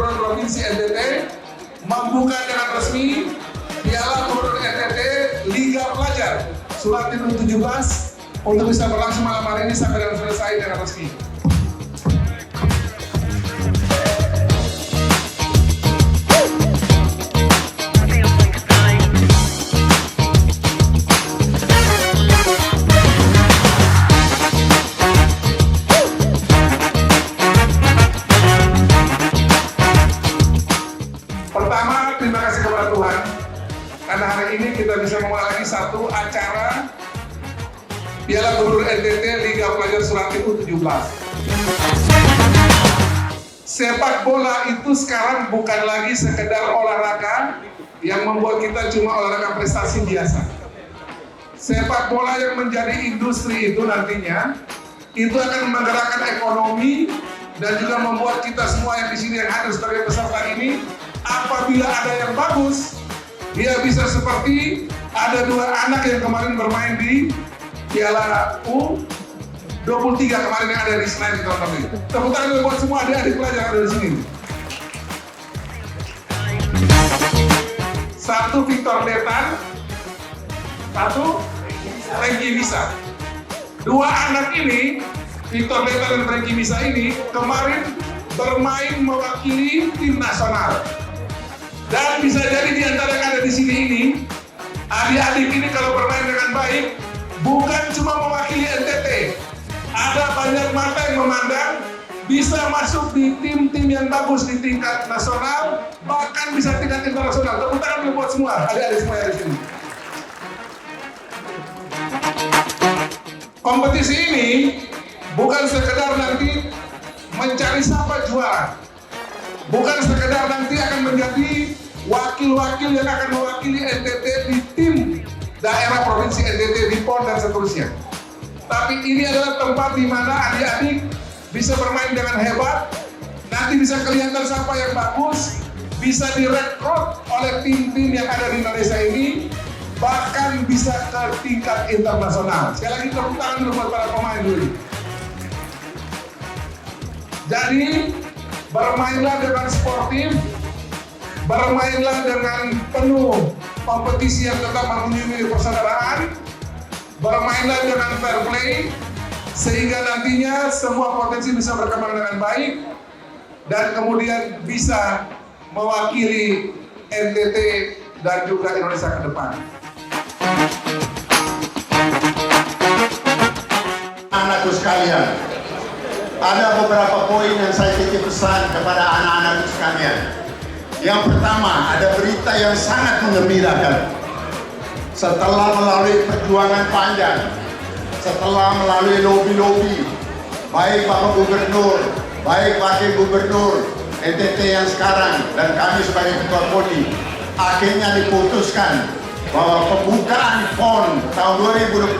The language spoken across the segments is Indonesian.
Gubernur Provinsi NTT membuka dengan resmi Piala Gubernur NTT Liga Pelajar Suratin U17 untuk bisa berlangsung malam hari ini sampai dengan selesai dengan resmi. Pertama, terima kasih kepada Tuhan karena hari ini kita bisa memulai lagi satu acara Piala Gubernur NTT Liga Pelajar Suratin U17. Sepak bola itu sekarang bukan lagi sekedar olahraga yang membuat kita cuma olahraga prestasi biasa. Sepak bola yang menjadi industri itu nantinya itu akan menggerakkan ekonomi dan juga membuat kita semua yang di sini yang hadir sebagai peserta ini, apabila ada yang bagus, dia bisa seperti ada dua anak yang kemarin bermain di Piala U23 kemarin yang ada di Senayan di tahun ini. Tepuk tangan buat semua adik-adik pelajar yang ada di sini. Satu Victor Letan, satu Frankie Bisa. Dua anak ini, Victor Letan dan Frankie Bisa ini kemarin bermain mewakili tim nasional. Dan bisa jadi di antara yang ada di sini ini, adik-adik ini kalau bermain dengan baik, bukan cuma mewakili NTT, ada banyak mata yang memandang bisa masuk di tim-tim yang bagus di tingkat nasional, bahkan bisa tingkat internasional. Tepuk tangan dulu buat semua, adik-adik semua yang di sini. Kompetisi ini bukan sekedar nanti mencari siapa juara, bukan sekedar nanti akan menjadi wakil-wakil yang akan mewakili NTT di tim daerah provinsi NTT di PON dan seterusnya. Tapi ini adalah tempat di mana adik-adik bisa bermain dengan hebat, nanti bisa kelihatan siapa yang bagus, bisa direkrut oleh tim-tim yang ada di Indonesia ini, bahkan bisa ke tingkat internasional. Sekali lagi tepuk tangan dulu buat para pemain dulu. Jadi bermainlah dengan sportif, bermainlah dengan penuh kompetisi yang tetap mengunjungi persaudaraan, bermainlah dengan fair play, sehingga nantinya semua potensi bisa berkembang dengan baik, dan kemudian bisa mewakili NTT dan juga Indonesia ke depan. Anak-anakku sekalian, ada beberapa poin yang saya titip pesan kepada anak-anakku sekalian. Yang pertama, ada berita yang sangat menggembirakan. Setelah melalui perjuangan panjang, setelah melalui lobi-lobi, baik Bapak Gubernur, baik Wakil Gubernur, NTT yang sekarang, dan kami sebagai Ketua KONI, akhirnya diputuskan bahwa pembukaan PON tahun 2028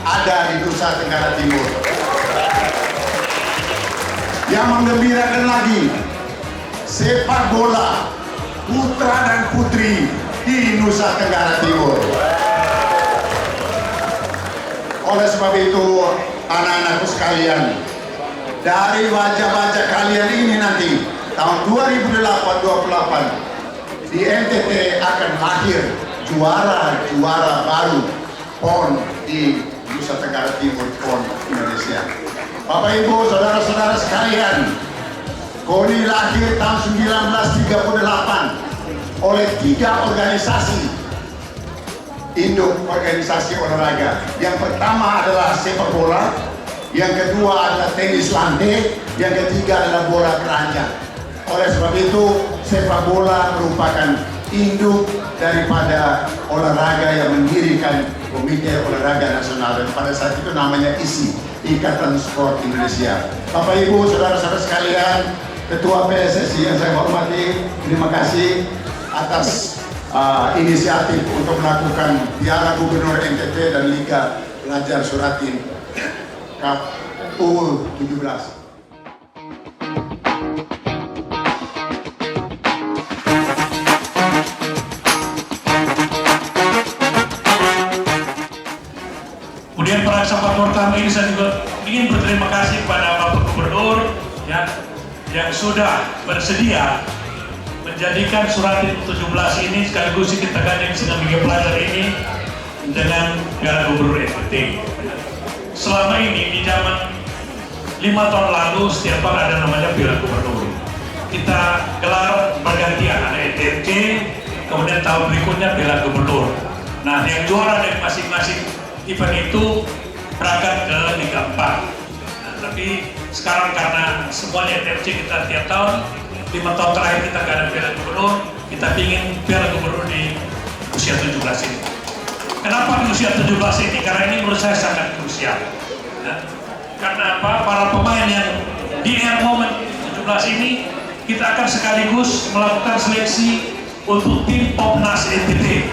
ada di Nusa Tenggara Timur. Yang menggembirakan lagi, sepak bola putra dan putri di Nusa Tenggara Timur. Oleh sebab itu, anak-anakku sekalian, dari wajah-wajah kalian ini nanti tahun 2028 di NTT akan lahir juara-juara baru PON di Nusa Tenggara Timur, PON Indonesia. Bapak Ibu, saudara-saudara sekalian, KONI lahir tahun 1938 oleh 3 organisasi induk organisasi olahraga. Yang pertama adalah sepak bola, yang kedua adalah tenis lantai, yang ketiga adalah bola keranjang. Oleh sebab itu, sepak bola merupakan induk daripada olahraga yang mendirikan Komite Olahraga Nasional, dan pada saat itu namanya ISI, Ikatan Sport Indonesia. Bapak Ibu, saudara-saudara sekalian, Ketua PSSI yang saya hormati, terima kasih atas inisiatif untuk melakukan Piala Gubernur NTT dan Liga Pelajar Suratin Cup U17. Kemudian pada kesempatan pertama ini saya juga ingin berterima kasih kepada Bapak Gubernur, ya, yang sudah bersedia menjadikan surat 17 ini sekaligus kita gandeng dengan Liga Pelajar ini dengan Piala Gubernur NTT. Selama ini di zaman 5 tahun lalu setiap tahun ada namanya Piala Gubernur. Kita gelar bergantian, ada NTT, kemudian tahun berikutnya Piala Gubernur. Nah, yang juara dari masing-masing event itu berangkat ke Liga 4. Nah, tapi sekarang karena semuanya TFC kita tiap tahun, 5 tahun terakhir kita gak ada Piala Gubernur, kita ingin Piala Gubernur di usia 17 ini. Kenapa di usia 17 ini? Karena ini menurut saya sangat krusial. Ya. Karena apa? Para pemain yang di momen 17 ini kita akan sekaligus melakukan seleksi untuk tim Popnas NTT.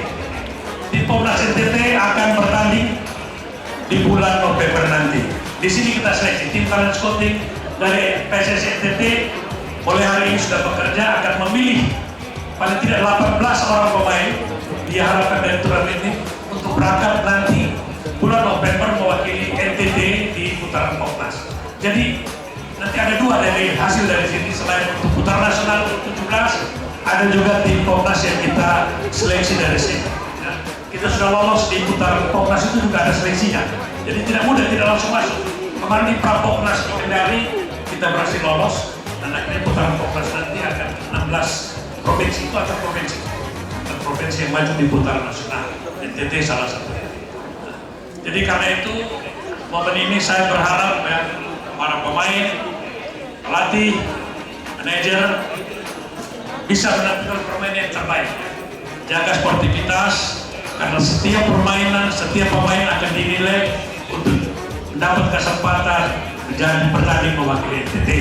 Tim Popnas NTT akan bertanding di bulan November nanti. Di sini kita seleksi tim talent scouting dari PSSI NTT mulai hari ini sudah bekerja, akan memilih paling tidak 18 orang pemain diharapkan dari turnamen ini untuk berangkat nanti bulan November mewakili NTT di putaran Popnas. Jadi nanti ada 2 dari hasil dari sini, selain untuk putaran nasional untuk 17, ada juga tim Popnas yang kita seleksi dari sini. Nah, kita sudah lolos di putaran Popnas itu juga ada seleksinya. Jadi tidak mudah, tidak langsung masuk. Kemarin di Pra-Popnas di Kendari kita berhasil lolos, dan akhirnya putaran Popnas nanti akan 16 provinsi itu atau provinsi. Dan provinsi yang maju di putaran nasional. NTT salah satunya. Nah, jadi karena itu momen ini saya berharap ya, para pemain, pelatih, manajer bisa menampilkan permainan yang terbaik. Jaga sportivitas, karena setiap permainan, setiap pemain akan dinilai untuk mendapat kesempatan menjadi bertanding mewakili NTT.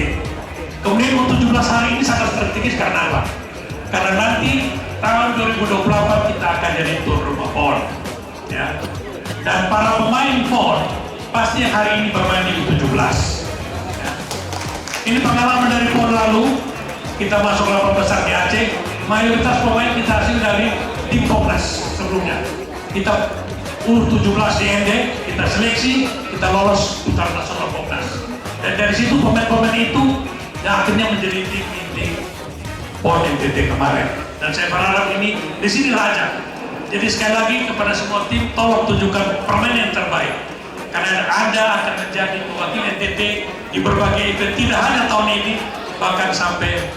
Kemudian untuk 17 hari ini sangat strategis karena apa? Karena nanti tahun 2024 kita akan jadi tuan rumah PON, ya. Dan para pemain PON pasti hari ini bermain di U17. Ya. Ini pengalaman dari PON lalu, kita masuk 8 besar di Aceh, mayoritas pemain kita hasil dari tim Popnas sebelumnya. Kita U17 di ND, kita seleksi, kita lolos putaran nasional Popnas. Dan dari situ pemain-pemain itu yang akhirnya menjadi tim inti PON NTT kemarin. Dan saya berharap ini di sini aja. Jadi sekali lagi kepada semua tim, tolong tunjukkan permainan yang terbaik. Karena Anda akan menjadi mewakili NTT di berbagai event, tidak hanya tahun ini, bahkan sampai